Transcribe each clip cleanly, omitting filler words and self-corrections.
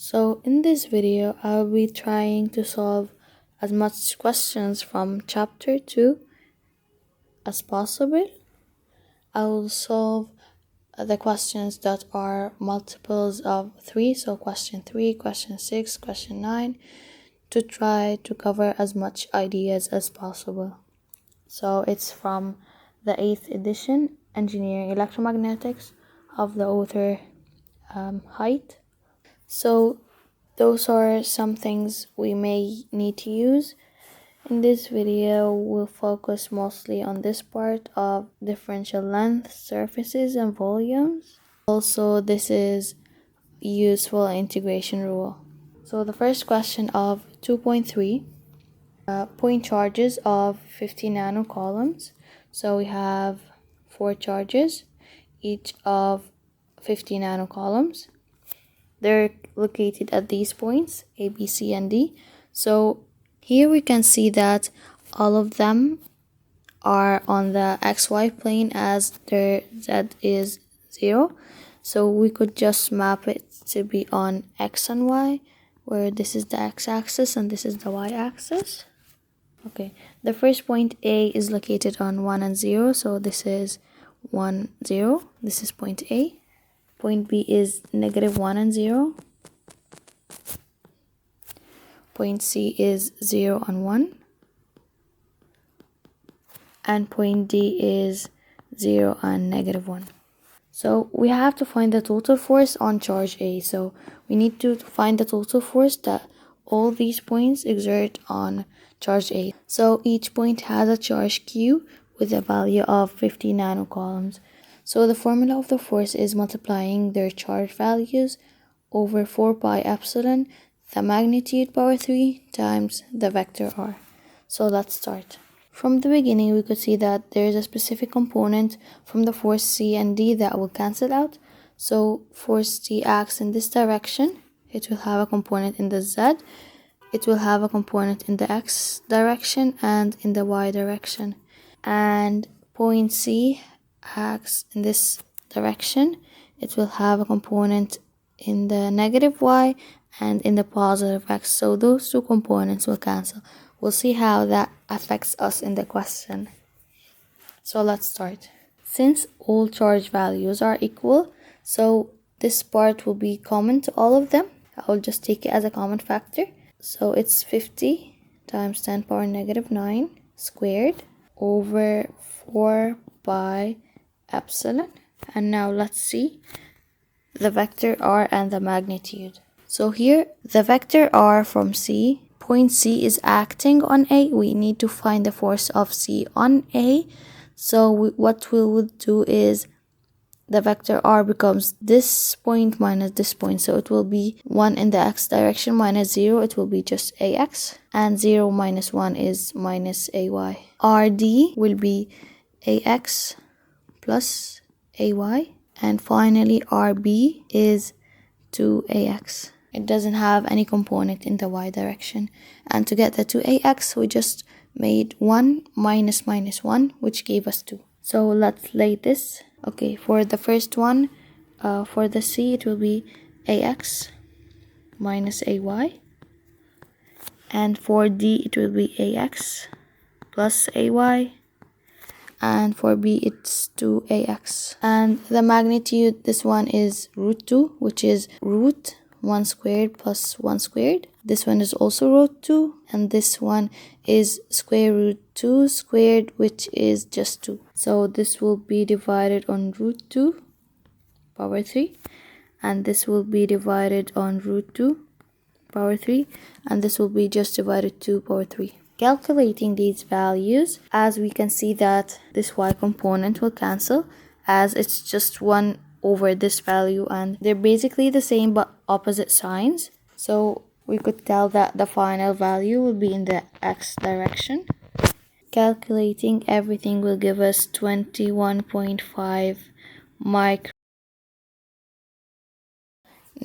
So in this video, I'll be trying to solve as much questions from chapter 2 as possible. I will solve the questions that are multiples of 3, so question 3, question 6, question 9, to try to cover as much ideas as possible. So it's from the 8th edition, Engineering Electromagnetics, of the author Hayt. So those are some things we may need to use. In this video, we'll focus mostly on this part of differential length, surfaces, and volumes. Also, this is useful integration rule. So the first question of 2.3, point charges of 50 nanocoulombs. So we have 4 charges, each of 50 nanocoulombs. They're located at these points, A, B, C, and D. So here we can see that all of them are on the xy plane as their z is 0. So we could just map it to be on x and y, where this is the x-axis and this is the y-axis. Okay, the first point A is located on 1 and 0, so this is 1, 0. This is point A. Point B is -1 and 0. Point C is 0 and 1. And point D is 0 and -1. So we have to find the total force on charge A. So we need to find the total force that all these points exert on charge A. So each point has a charge Q with a value of 50 nanocoulombs. So the formula of the force is multiplying their charge values over 4 pi epsilon, the magnitude power 3 times the vector r. So let's start. From the beginning, we could see that there is a specific component from the force C and D that will cancel out. So force T acts in this direction. It will have a component in the Z. It will have a component in the X direction and in the Y direction. And point C acts in this direction. It will have a component in the negative y and in the positive x. So those two components will cancel. We'll see how that affects us in the question. So let's start. Since all charge values are equal, so this part will be common to all of them. I'll just take it as a common factor. So it's 50 times 10 power -9 squared over 4 pi epsilon. And now let's see the vector r and the magnitude. So here the vector r from C, point C is acting on A. We need to find the force of C on A. So what we would do is the vector r becomes this point minus this point. So it will be 1 in the x direction minus 0. It will be just ax. And 0 minus 1 is minus ay. Rd will be ax plus ay. And finally Rb is 2ax. It doesn't have any component in the y direction. And to get the 2ax, we just made 1 minus 1, which gave us 2. So let's lay this. Okay, for the first one, for the C, it will be ax minus ay. And for D, it will be ax plus ay. And for B, it's 2ax. And the magnitude, this one is root 2, which is root 1 squared plus 1 squared. This one is also root 2. And this one is square root 2 squared, which is just 2. So this will be divided on root 2 power 3. And this will be divided on root 2 power 3. And this will be just divided 2 power 3. Calculating these values, as we can see that this y component will cancel as it's just 1 over this value and they're basically the same but opposite signs. So we could tell that the final value will be in the x direction. Calculating everything will give us 21.5 micro.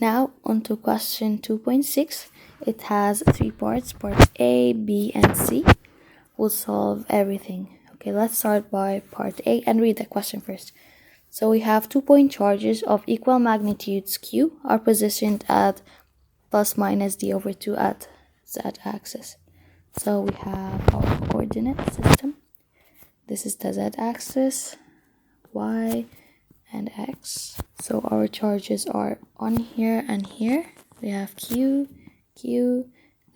Now on to question 2.6. It has 3 parts, part A, B, and C. We'll solve everything. Okay, let's start by part A and read the question first. So we have 2 point charges of equal magnitudes Q are positioned at plus minus d over 2 at z-axis. So we have our coordinate system. This is the z-axis, y, and x. So our charges are on here and here. We have q,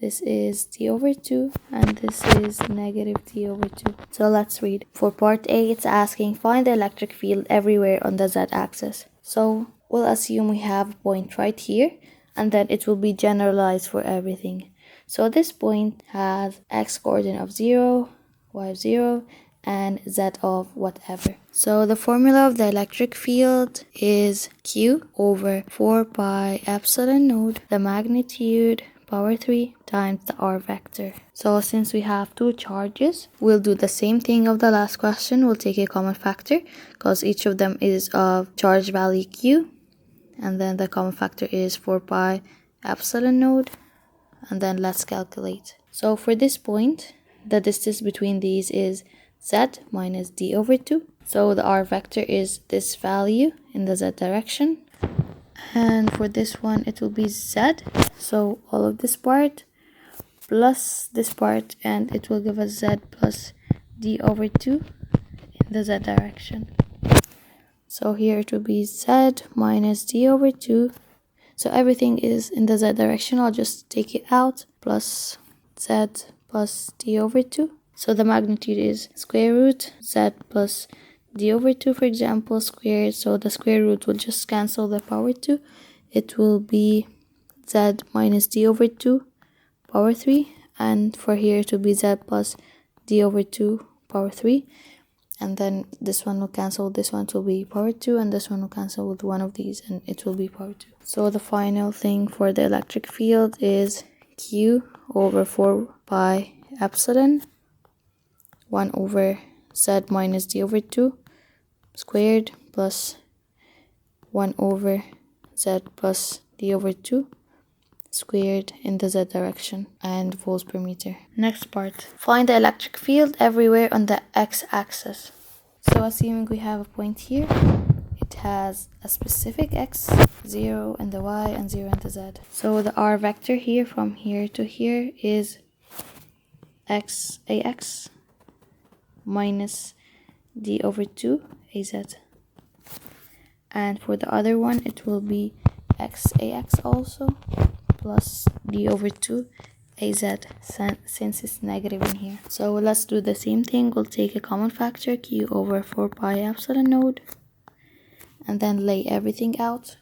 this is d over 2, and this is negative d over 2. So let's read. For part A, it's asking find the electric field everywhere on the z-axis. So we'll assume we have a point right here, and then it will be generalized for everything. So this point has x coordinate of 0, y of 0, and z of whatever. So the formula of the electric field is q over 4 pi epsilon naught, the magnitude, power 3 times the r vector. So since we have two charges, we'll do the same thing of the last question. We'll take a common factor because each of them is of charge value q, and then the common factor is 4 pi epsilon naught, and then let's calculate. So for this point, the distance between these is z minus d over 2. So the r vector is this value in the z direction. And for this one, it will be z. So all of this part plus this part, and it will give us z plus d over 2 in the z direction. So here it will be z minus d over 2. So everything is in the z direction. I'll just take it out. Plus z plus d over 2. So the magnitude is square root z plus d over 2, for example, squared. So the square root will just cancel the power 2. It will be z minus d over 2 power 3. And for here it will be z plus d over 2 power 3. And then this one will cancel, this one will be power 2, and this one will cancel with one of these, and it will be power 2. So the final thing for the electric field is q over 4 pi epsilon 1 over z minus d over 2 squared plus 1 over z plus d over 2 squared in the z direction, and volts per meter. Next part. Find the electric field everywhere on the x-axis. So assuming we have a point here, it has a specific x, 0 in the y, and 0 in the z. So the r vector here from here to here is ax minus d over 2 az. And for the other one, it will be ax also plus d over 2 az, since it's negative in here. So let's do the same thing. We'll take a common factor, q over 4 pi epsilon naught, and then lay everything out.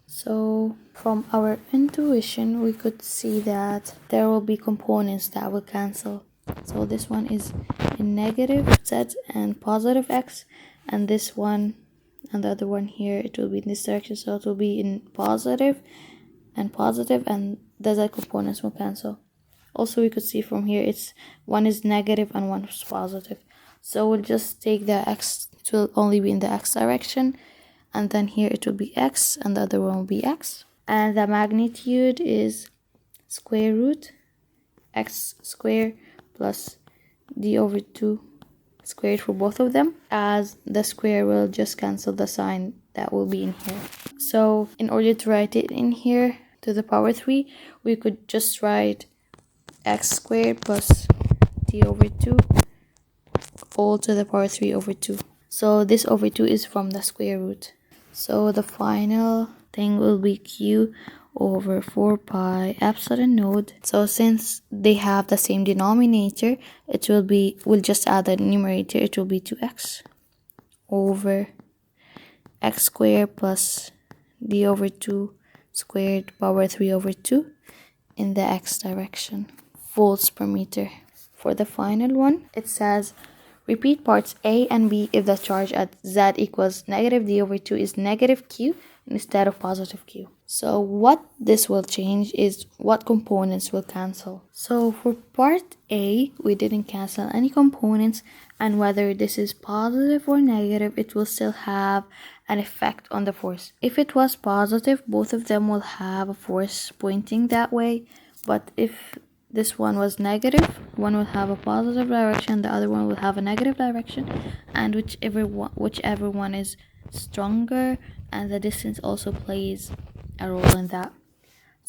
So from our intuition, we could see that there will be components that will cancel. So this one is in negative z and positive x, and this one and the other one here, it will be in this direction, so it will be in positive, and the z components will cancel. Also, we could see from here, it's one is negative and one is positive. So we'll just take the x, it will only be in the x direction, and then here it will be x, and the other one will be x. And the magnitude is square root x squared plus d over 2 squared for both of them, as the square will just cancel the sign that will be in here. So in order to write it in here to the power 3, we could just write x squared plus d over 2 all to the power 3 over 2. So this over 2 is from the square root. So the final thing will be q over 4 pi epsilon naught. So since they have the same denominator, it will be, we'll just add the numerator, it will be 2x over x squared plus d over 2 squared power 3 over 2 in the x direction, volts per meter. For the final one, it says repeat parts A and B if the charge at z equals negative d over 2 is negative q instead of positive q. So what this will change is what components will cancel. So for part A, we didn't cancel any components, and whether this is positive or negative, it will still have an effect on the force. If it was positive, both of them will have a force pointing that way, but if this one was negative, one will have a positive direction, the other one will have a negative direction, and whichever one is stronger, and the distance also plays a role in that.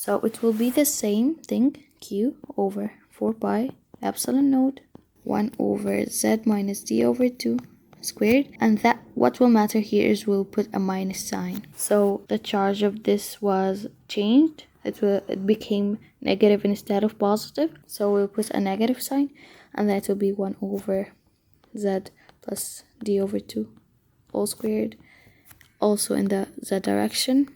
So it will be the same thing, q over 4 pi epsilon naught 1 over z minus d over 2 squared, and that what will matter here is we'll put a minus sign. So the charge of this was changed. It became negative instead of positive. So we'll put a negative sign, and that will be 1 over z plus d over 2 all squared, also in the z direction,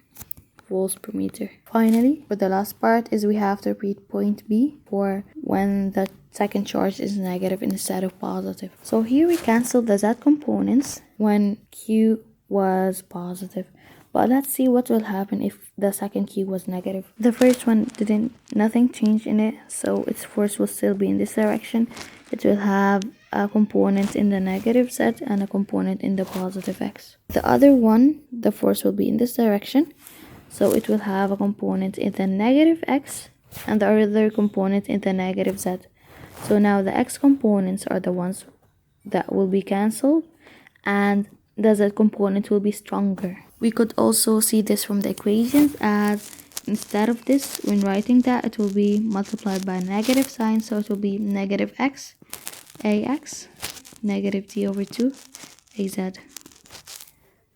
volts per meter. Finally, for the last part is we have to repeat point B for when the second charge is negative instead of positive. So here we cancel the z components when q was positive. But let's see what will happen if the second q was negative. The first one nothing changed in it, so its force will still be in this direction. It will have a component in the negative z and a component in the positive x. The other one, the force will be in this direction, so it will have a component in the negative x and the other component in the negative z. So now the x components are the ones that will be cancelled, and the z component will be stronger. We could also see this from the equations, as instead of this, when writing that, it will be multiplied by a negative sign, so it will be negative x ax negative d over 2 az.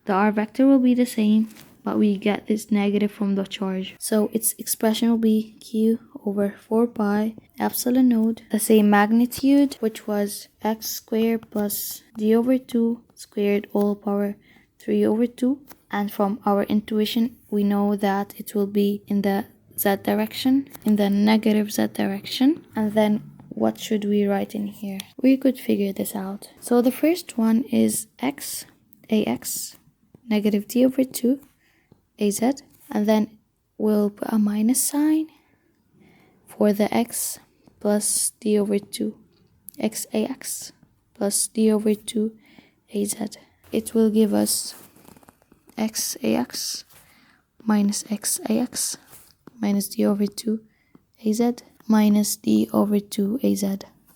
The r vector will be the same, but we get this negative from the charge. So its expression will be q over 4 pi epsilon naught, the same magnitude, which was x squared plus d over 2 squared all power 3 over 2. And from our intuition, we know that it will be in the z direction, in the negative z direction. And then what should we write in here? We could figure this out. So the first one is x ax negative d over 2 az, and then we'll put a minus sign for the x plus d over 2 x ax plus d over 2 az. It will give us x ax minus x ax minus d over 2 az minus d over 2 az.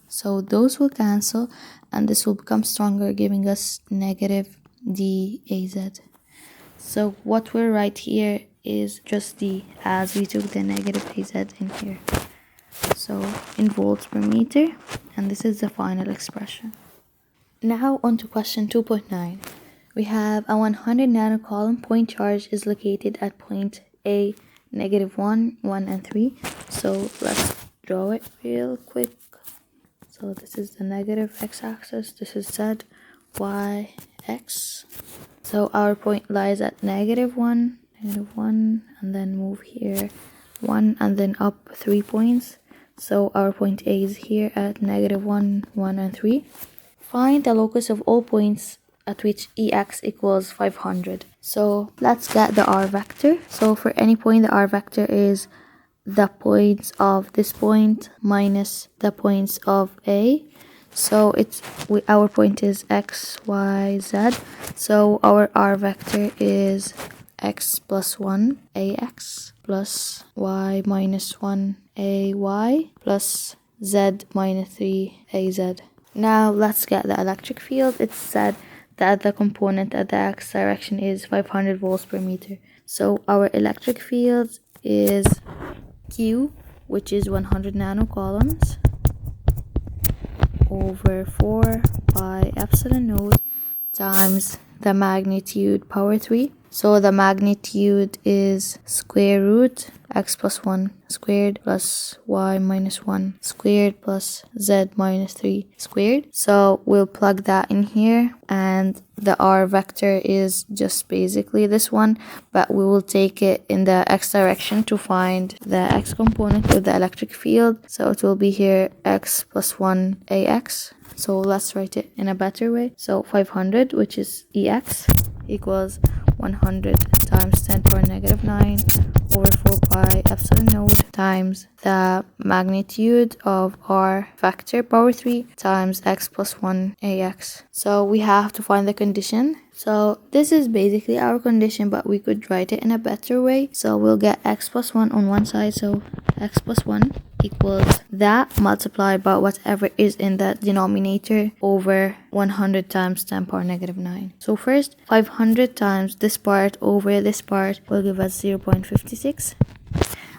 So those will cancel, and this will become stronger, giving us negative d az. So what we'll write here is just d, as we took the negative az in here. So in volts per meter, and this is the final expression. Now on to question 2.9. We have a 100 nanocoulomb point charge is located at point A, negative 1, 1, and 3. So let's draw it real quick. So this is the negative x-axis, this is z, y, x. So our point lies at negative 1, and then move here 1, and then up 3 points. So our point A is here at negative 1, 1, and 3. Find the locus of all points at which ex equals 500. So let's get the r vector. So for any point, the r vector is the points of this point minus the points of A. So our point is x, y, z. So our r vector is x plus 1 ax plus y minus 1 ay plus z minus 3 az. Now let's get the electric field. It's said that the component at the x direction is 500 volts per meter. So our electric field is Q, which is 100 nanocoulombs, over 4 pi epsilon naught times the magnitude power 3. So the magnitude is square root x plus 1 squared plus y minus 1 squared plus z minus 3 squared. So we'll plug that in here, and the r vector is just basically this one, but we will take it in the x direction to find the x component of the electric field. So it will be here x plus 1 ax. So let's write it in a better way. So 500, which is ex, equals 100 times 10 power negative 9 over 4 pi epsilon naught times the magnitude of r factor power 3 times x plus 1 ax. So we have to find the condition. So this is basically our condition, but we could write it in a better way. So we'll get x plus 1 on one side. So x plus 1 equals that multiplied by whatever is in the denominator over 100 times 10 power negative 9. So first, 500 times this part over this part will give us 0.56.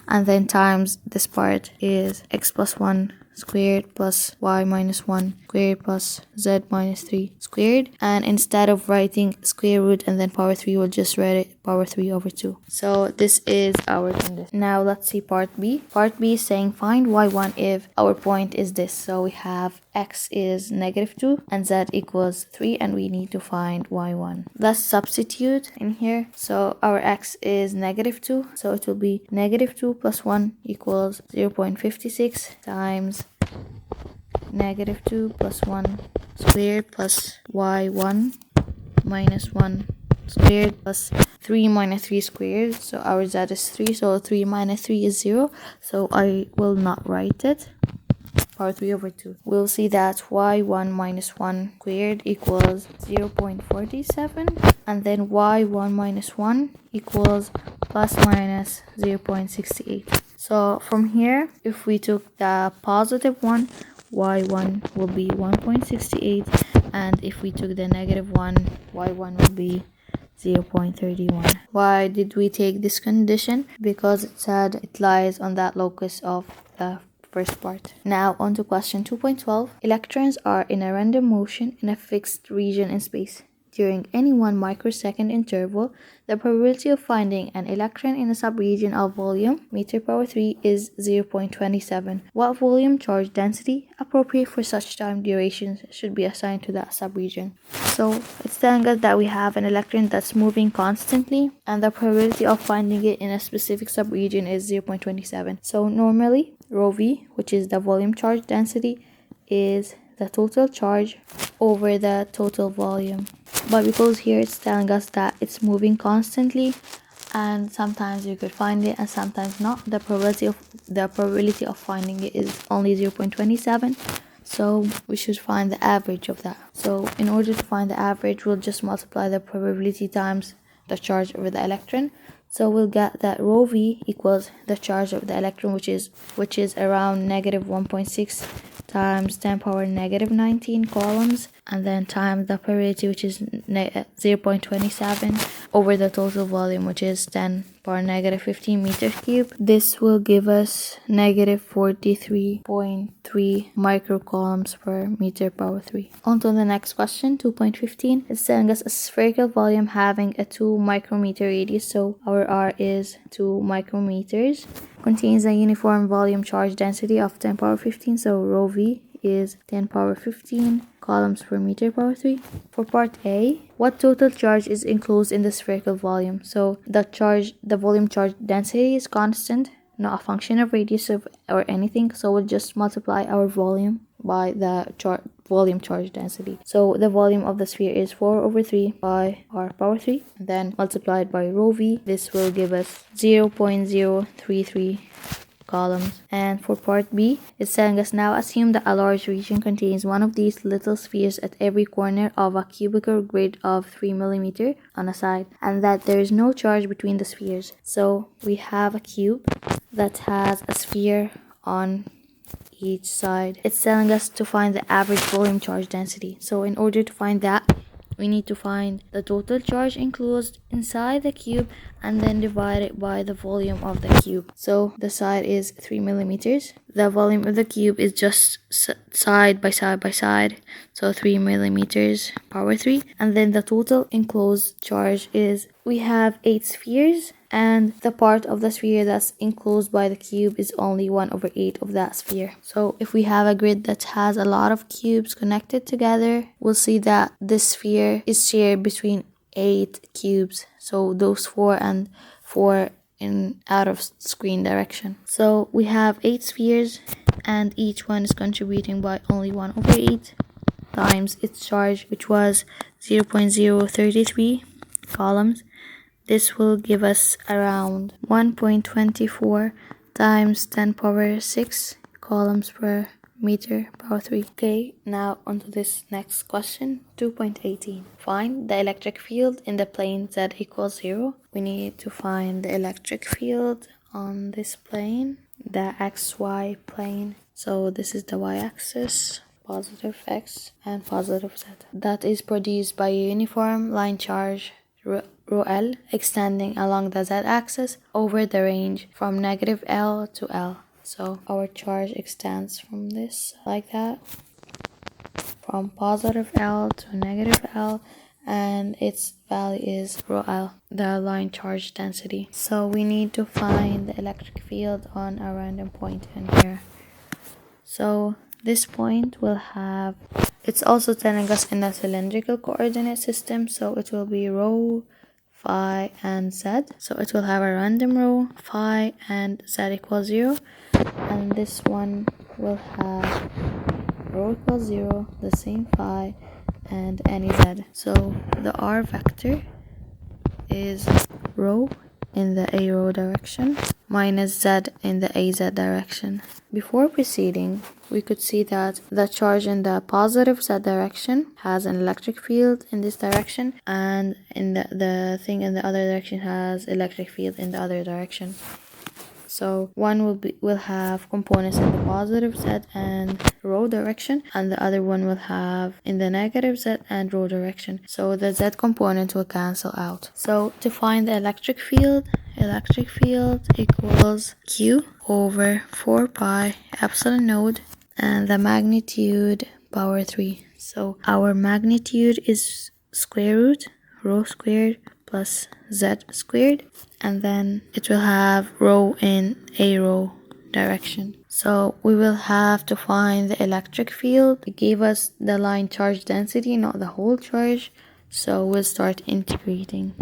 and then times this part is x plus 1 squared plus y minus 1 squared plus z minus 3 squared. And instead of writing square root and then power 3, we'll just write it power 3 over 2. So this is our condition. Now let's see part B. Part B is saying find y1 if our point is this. So we have x is -2 and z equals 3, and we need to find y1. Let's substitute in here. So our x is -2, so it will be -2 plus 1 equals 0.56 times -2 plus 1 squared plus y1 minus 1 squared plus 3 minus 3 squared. So our z is 3, so 3 minus 3 is 0, so I will not write it. Power 3 over 2. We'll see that y1 minus 1 squared equals 0.47, and then y1 minus 1 equals plus minus 0.68. So from here, if we took the positive one, y1 will be 1.68, and if we took the negative one, y1 will be 0.31. Why did we take this condition? Because it said it lies on that locus of the first part. Now on to question 2.12. Electrons are in a random motion in a fixed region in space. During any 1 microsecond interval, the probability of finding an electron in a subregion of volume, meter power 3, is 0.27. What volume charge density appropriate for such time durations should be assigned to that subregion? So it's telling us that we have an electron that's moving constantly, and the probability of finding it in a specific subregion is 0.27. So normally, rho v, which is the volume charge density, is the total charge over the total volume. But because here it's telling us that it's moving constantly, and sometimes you could find it and sometimes not, the probability of finding it is only 0.27. So we should find the average of that. So in order to find the average, we'll just multiply the probability times the charge over the electron. So we'll get that rho v equals the charge of the electron, which is around -1.6 times 10 power -19 coulombs, and then times the probability, which is 0.27, over the total volume, which is 10 power -15 meters cubed. This will give us -43.3 microcoulombs per meter power 3. On to the next question, 2.15. It's telling us a spherical volume having a 2 micrometer radius, so our R is 2 micrometers, contains a uniform volume charge density of 10 power 15, so rho v is 10 power 15 coulombs per meter power 3. For part A, what total charge is enclosed in the spherical volume? So the volume charge density is constant, not a function of radius or anything, so we'll just multiply our volume by the volume charge density. So the volume of the sphere is 4 over 3 by r power 3, and then multiplied by rho v. This will give us 0.033 coulombs. And for part B, it's telling us now assume that a large region contains one of these little spheres at every corner of a cubical grid of 3 mm on a side, and that there is no charge between the spheres. So we have a cube that has a sphere on each side. It's telling us to find the average volume charge density. So in order to find that, we need to find the total charge enclosed inside the cube and then divide it by the volume of the cube. So the side is 3 mm. The volume of the cube is just side by side by side, so 3 mm power 3. And then the total enclosed charge is, we have 8 spheres, and the part of the sphere that's enclosed by the cube is only 1 over 8 of that sphere. So if we have a grid that has a lot of cubes connected together, we'll see that this sphere is shared between 8 cubes. So those 4 and 4 in out of screen direction. So we have 8 spheres, and each one is contributing by only 1 over 8 times its charge, which was 0.033 coulombs. This will give us around 1.24 times 10 power 6 coulombs per meter power 3. Okay, now onto this next question, 2.18. Find the electric field in the plane z equals 0. We need to find the electric field on this plane, the xy plane. So this is the y-axis, positive x and positive z. That is produced by a uniform line charge rho L extending along the z-axis over the range from negative L to L. So our charge extends from this like that, from positive L to negative L, and its value is rho L, the line charge density. So we need to find the electric field on a random point in here. So this point will have, it's also telling us in a cylindrical coordinate system, so it will be rho, phi, and z. So it will have a random rho, phi, and z equals 0. And this one will have rho equals 0, the same phi, and any z. So the r vector is rho in the a rho direction minus z in the az direction. Before proceeding, we could see that the charge in the positive z direction has an electric field in this direction, and in the thing in the other direction has electric field in the other direction. So one will have components in the positive z and rho direction, and the other one will have in the negative z and rho direction. So the z component will cancel out. So to find the electric field equals Q over 4 pi epsilon node and the magnitude power 3. So our magnitude is square root rho squared plus z squared, and then it will have rho in a rho direction. So we will have to find the electric field. It gave us the line charge density, not the whole charge, so we'll start integrating.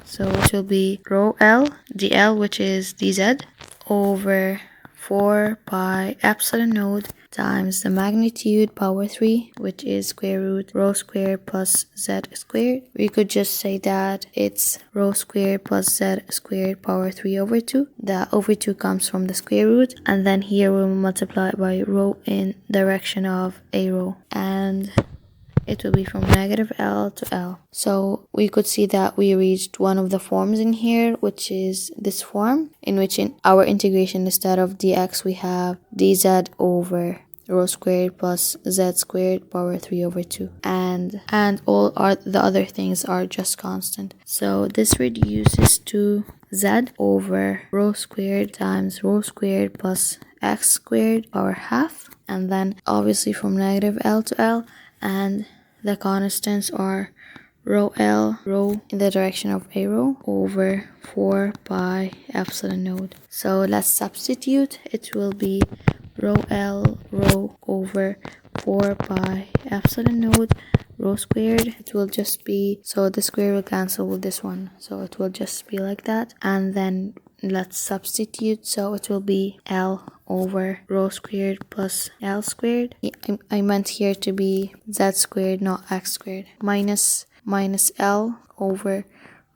So it will be rho L dl, which is dz, over 4 pi epsilon node times the magnitude power 3, which is square root rho squared plus z squared. We could just say that it's rho squared plus z squared power 3 over 2. The over 2 comes from the square root, and then here we'll multiply by rho in direction of a rho, and it will be from negative L to L. So we could see that we reached one of the forms in here, which is this form, in which in our integration, instead of dx, we have dz over rho squared plus z squared power 3 over 2. And all the other things are just constant. So this reduces to z over rho squared times rho squared plus x squared power half. And then obviously from negative L to L, and the constants are rho L, rho in the direction of a rho, over 4 pi epsilon node. So let's substitute. It will be rho L, rho over 4 pi epsilon node, rho squared. It will just be, so the square will cancel with this one, so it will just be like that. And then let's substitute, so it will be L over rho squared plus L squared. I meant here to be z squared, not x squared, minus L over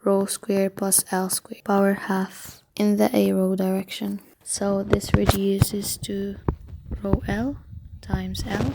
rho squared plus L squared power half in the a rho direction. So this reduces to rho L times L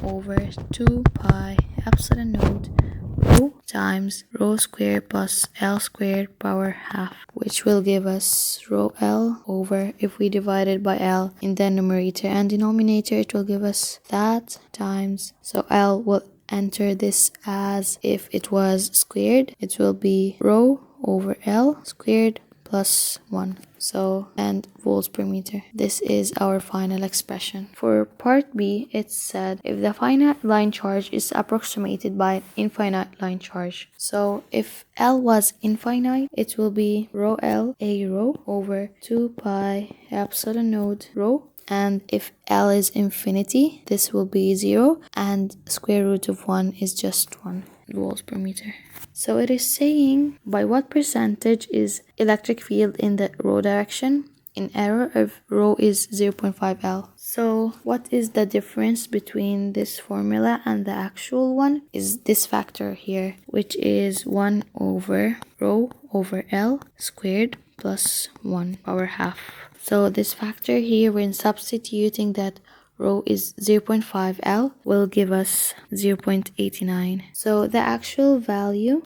over 2 pi epsilon node rho times rho squared plus L squared power half, which will give us rho L over, if we divide it by L in the numerator and denominator, it will give us that times, so L will enter this as if it was squared. It will be rho over L squared plus 1. So, and volts per meter. This is our final expression. For part B, it said if the finite line charge is approximated by an infinite line charge. So if L was infinite, it will be rho L a rho over 2 pi epsilon node rho. And if L is infinity, this will be 0, and square root of 1 is just 1 volts per meter. So it is saying by what percentage is electric field in the rho direction in error if rho is 0.5 L. So what is the difference between this formula and the actual one is this factor here, which is 1 over rho over L squared plus 1 power half. So this factor here, when substituting that rho is 0.5 L, will give us 0.89. So the actual value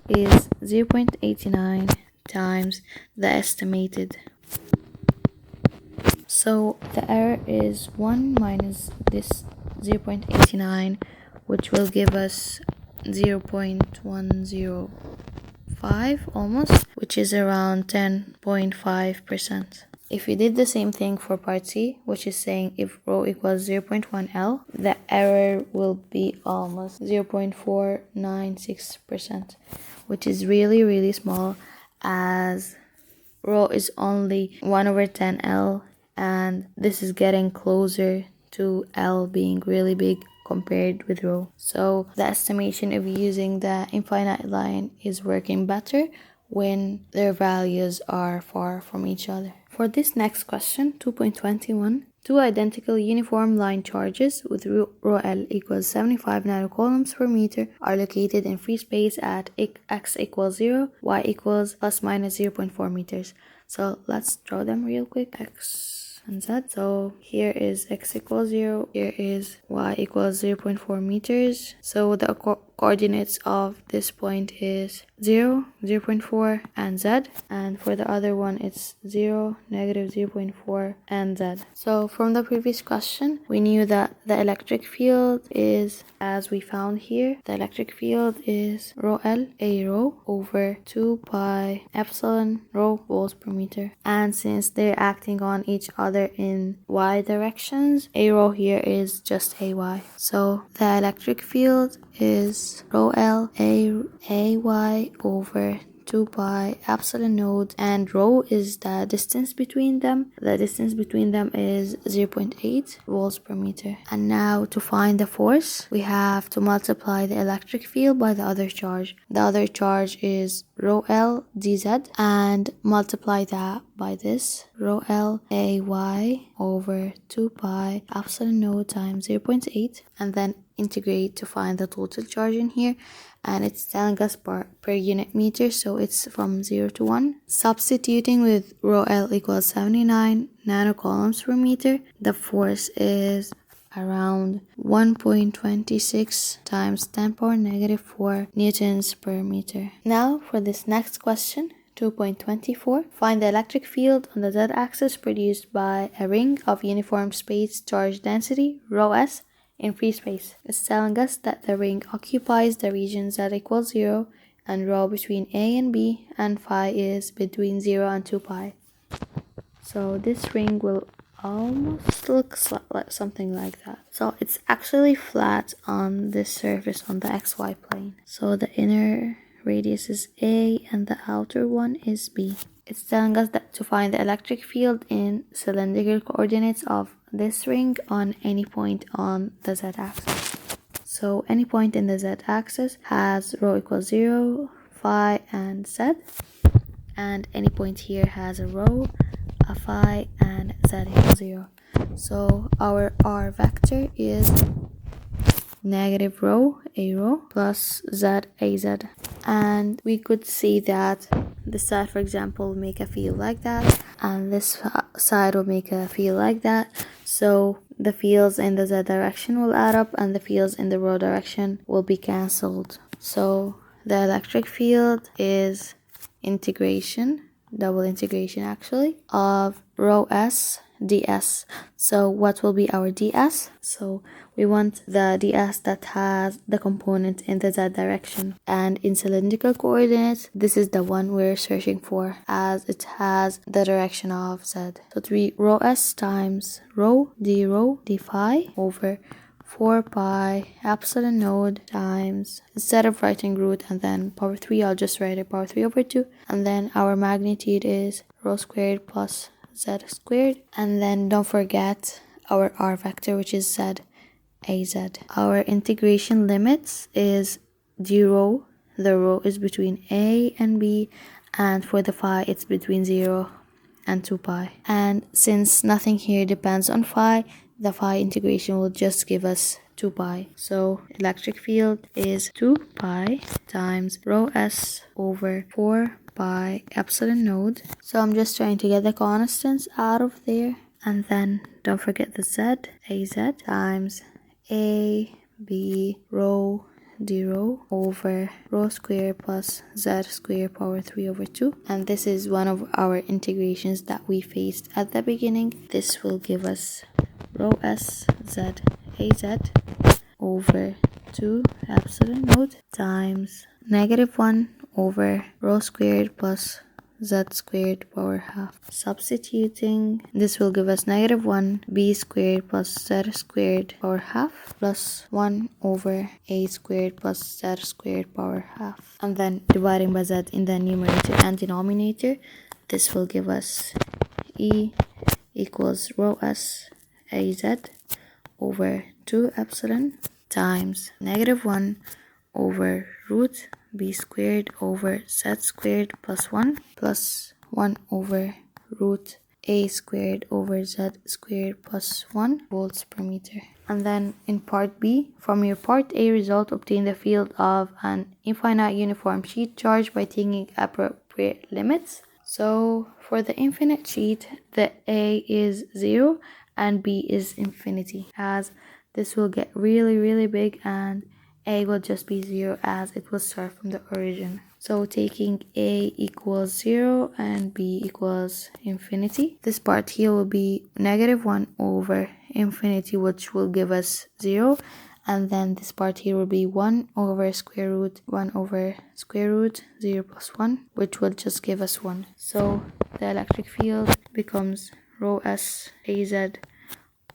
is 0.89 times the estimated. So the error is 1 minus this 0.89, which will give us 0.105. 5 almost, which is around 10.5%. If we did the same thing for part C, which is saying if rho equals 0.1 L, the error will be almost 0.496%, which is really, really small, as rho is only 1 over 10 L, and this is getting closer to L being really big compared with rho. So the estimation of using the infinite line is working better when their values are far from each other. For this next question, 2.21, two identical uniform line charges with rho L equals 75 nanocoulombs per meter are located in free space at x equals 0, y equals plus minus 0.4 meters. So let's draw them real quick. X and z. So here is x equals 0, here is y equals 0.4 meters. So the coordinates of this point is 0, 0.4, and z. And for the other one, it's 0, negative 0.4, and z. So from the previous question, we knew that the electric field is, as we found here, the electric field is rho L, A rho, over 2 pi epsilon rho volts per meter. And since they're acting on each other in y directions, A rho here is just AY. So the electric field is rho L AY over 2 pi epsilon node, and rho is the distance between them. The distance between them is 0.8 volts per meter. And now to find the force, we have to multiply the electric field by the other charge. The other charge is rho L dz, and multiply that by this rho L AY over 2 pi epsilon node times 0.8, and then integrate to find the total charge in here, and it's telling us per unit meter, so it's from 0 to 1. Substituting with rho L equals 79 nanocoulombs per meter, the force is around 1.26 times 10 power negative 4 newtons per meter. Now for this next question, 2.24, find the electric field on the z-axis produced by a ring of uniform space charge density, rho s, in free space. It's telling us that the ring occupies the region z equals 0, and rho between a and b, and phi is between 0 and 2 pi. So this ring will almost look like something like that. So it's actually flat on this surface on the xy plane. So the inner radius is a and the outer one is b. It's telling us that to find the electric field in cylindrical coordinates of this ring on any point on the z-axis. So any point in the z-axis has rho equals 0, phi, and z. And any point here has a rho, a phi, and z equals 0. So our r vector is negative rho, a rho, plus z, a z. And we could see that this side, for example, will make a field like that, and this side will make a field like that. So the fields in the z direction will add up, and the fields in the rho direction will be cancelled. So the electric field is integration, double integration actually, of rho s ds. So what will be our ds? So we want the ds that has the component in the z direction, and in cylindrical coordinates, this is the one we're searching for, as it has the direction of z. So 3 rho s times rho d phi over 4 pi epsilon node times, instead of writing root and then power 3, I'll just write it power 3 over 2, and then our magnitude is rho squared plus z squared, and then don't forget our r vector, which is z, az. Our integration limits is d rho. The rho is between a and b, and for the phi it's between 0 and 2 pi. And since nothing here depends on phi, the phi integration will just give us 2 pi. So electric field is 2 pi times rho s over 4 pi epsilon node. So I'm just trying to get the constants out of there, and then don't forget the z, az, times a, b, rho, d rho over rho square plus z square power 3 over 2. And this is one of our integrations that we faced at the beginning. This will give us rho s z az over 2 epsilon node times negative 1 over rho squared plus z squared power half. Substituting, this will give us -1 b squared plus z squared power half plus 1 over a squared plus z squared power half. And then dividing by z in the numerator and denominator, this will give us e equals rho s az over 2 epsilon times -1 over root b squared over z squared plus 1 plus 1 over root a squared over z squared plus 1 volts per meter. And then in part B, from your part A result, obtain the field of an infinite uniform sheet charge by taking appropriate limits. So for the infinite sheet, the A is 0 and B is infinity, as this will get really big and A will just be 0 as it will start from the origin. So taking A equals 0 and B equals infinity, this part here will be -1 over infinity, which will give us 0. And then this part here will be 1 over square root 0 plus 1, which will just give us 1. So the electric field becomes rho s az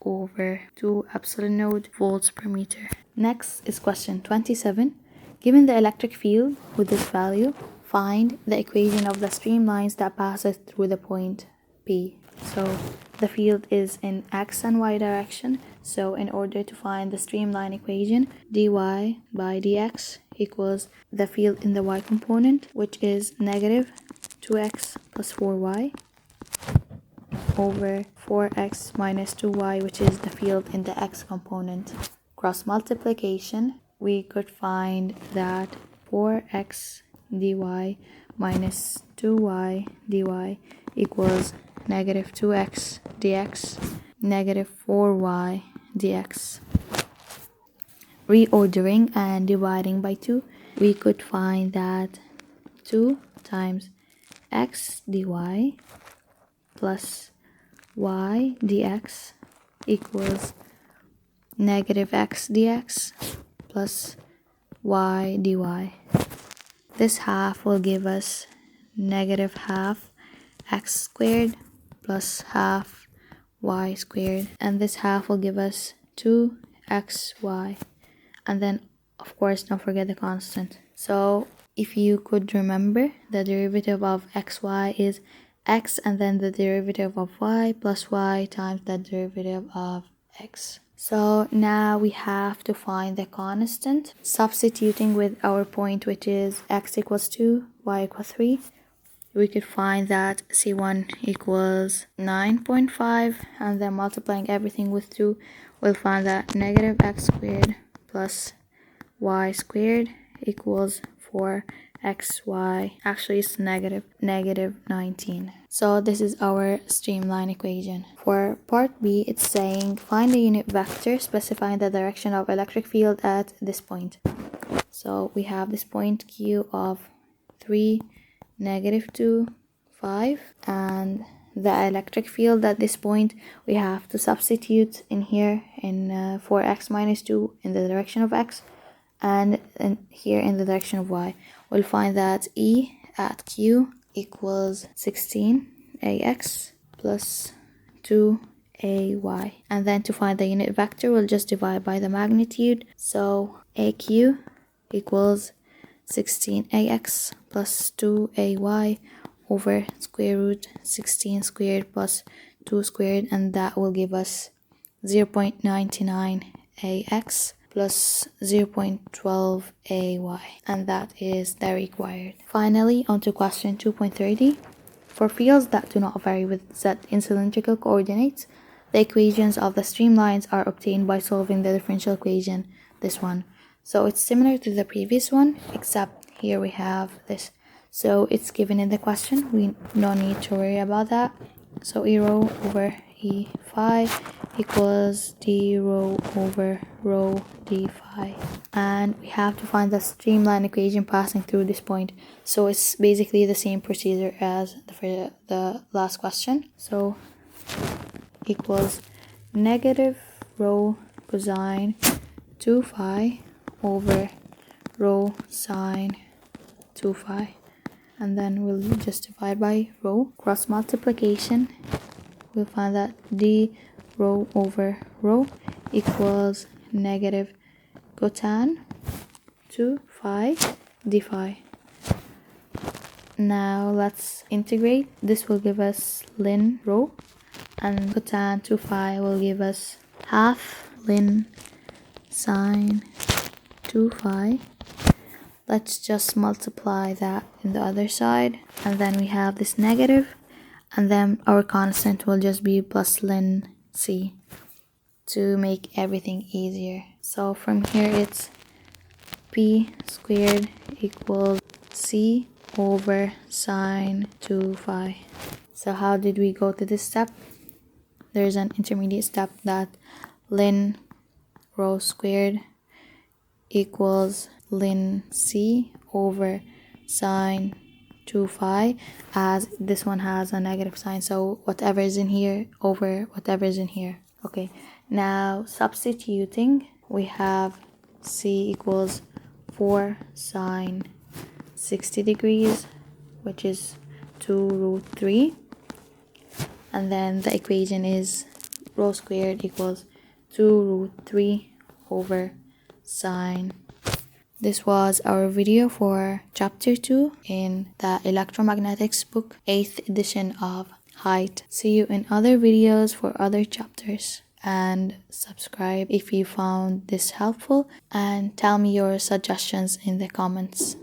over 2 epsilon node volts per meter. Next is question 27. Given the electric field with this value, find the equation of the streamlines that passes through the point P. So the field is in x and y direction. So in order to find the streamline equation, dy by dx equals the field in the y component, which is -2x plus 4y over 4x minus 2y, which is the field in the x component. Cross multiplication, we could find that 4x dy minus 2y dy equals -2x dx, -4y dx. Reordering and dividing by 2, we could find that 2 times x dy plus y dx equals -x dx plus y dy. This half will give us -12 x squared plus half y squared, and this half will give us 2xy. And then of course don't forget the constant. So if you could remember, the derivative of xy is x and then the derivative of y plus y times the derivative of x. So now we have to find the constant, substituting with our point, which is x equals 2, y equals 3. We could find that C1 equals 9.5, and then multiplying everything with 2, we'll find that -x squared plus y squared equals 4xy. Actually, it's -19. So this is our streamline equation. For part B, it's saying find the unit vector specifying the direction of electric field at this point. So we have this point Q of 3, -2, 5, and the electric field at this point we have to substitute in here in 4x minus 2 in the direction of x, and here in the direction of y. We'll find that E at Q equals 16ax plus 2ay. And then to find the unit vector, we'll just divide by the magnitude. So AQ equals 16ax plus 2ay over square root 16 squared plus 2 squared, and that will give us 0.99ax plus 0.12ay, and that is the required. Finally, on to question 2.30. For fields that do not vary with z in cylindrical coordinates, the equations of the streamlines are obtained by solving the differential equation, this one. So it's similar to the previous one, except here we have this. So it's given in the question, we don't need to worry about that. So E rho over E phi equals d rho over rho d phi. And we have to find the streamline equation passing through this point. So it's basically the same procedure as for the last question. So equals negative rho cosine 2 phi over rho sine 2 phi. And then we'll just divide by rho. Cross multiplication, we'll find that d rho over rho equals negative cotan 2 phi d phi. Now let's integrate. This will give us ln rho, and cotan 2 phi will give us half ln sine 2 phi. Let's just multiply that in the other side, and then we have this negative, and then our constant will just be plus ln c to make everything easier. So from here it's p squared equals c over sine 2 phi. So how did we go to this step? There's an intermediate step that ln rho squared equals ln c over sine 2 phi, as this one has a negative sign, so whatever is in here over whatever is in here. Okay, now substituting, we have c equals 4 sine 60 degrees, which is 2 root 3, and then the equation is rho squared equals 2 root 3 over sine. This was our video for chapter 2 in the Electromagnetics book, 8th edition of Hayt. See you in other videos for other chapters, and subscribe if you found this helpful, and tell me your suggestions in the comments.